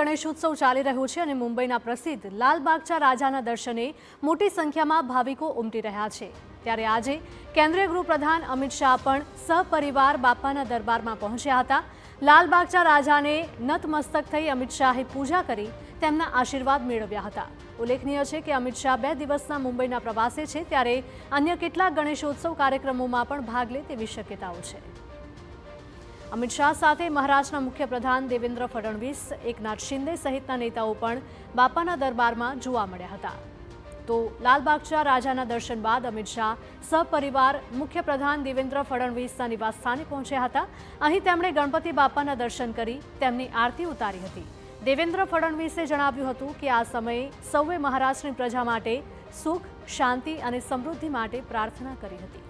ગણેશોત્સવ ચાલી રહ્યો છે અને મુંબઈના પ્રસિદ્ધ લાલબાગચા રાજાના દર્શને મોટી સંખ્યામાં ભાવિકો ઉમટી રહ્યા છે। ત્યારે આજે કેન્દ્રીય ગૃહપ્રધાન અમિત શાહ પણ સહપરિવાર બાપાના દરબારમાં પહોંચ્યા હતા। લાલબાગચા રાજાને નતમસ્તક થઈ અમિત શાહે પૂજા કરી તેમના આશીર્વાદ મેળવ્યા હતા। ઉલ્લેખનીય છે કે અમિત શાહ 2 દિવસના મુંબઈના પ્રવાસે છે, ત્યારે અન્ય કેટલાક ગણેશોત્સવ કાર્યક્રમોમાં પણ ભાગ લે તેવી શક્યતાઓ છે। અમિત શાહ સાથે મહારાષ્ટ્રના મુખ્યપ્રધાન દેવેન્દ્ર ફડણવીસ, એકનાથ શિંદે સહિતના નેતાઓ પણ બાપાના દરબારમાં જોવા મળ્યા હતા। તો લાલબાગચા રાજાના દર્શન બાદ અમિત શાહ સહપરિવાર મુખ્યપ્રધાન દેવેન્દ્ર ફડણવીસના નિવાસસ્થાને પહોંચ્યા હતા। અહીં તેમણે ગણપતિ બાપાના દર્શન કરી તેમની આરતી ઉતારી હતી। દેવેન્દ્ર ફડણવીસે જણાવ્યું હતું કે આ સમયે સૌએ મહારાષ્ટ્રની પ્રજા માટે સુખ, શાંતિ અને સમૃદ્ધિ માટે પ્રાર્થના કરી હતી।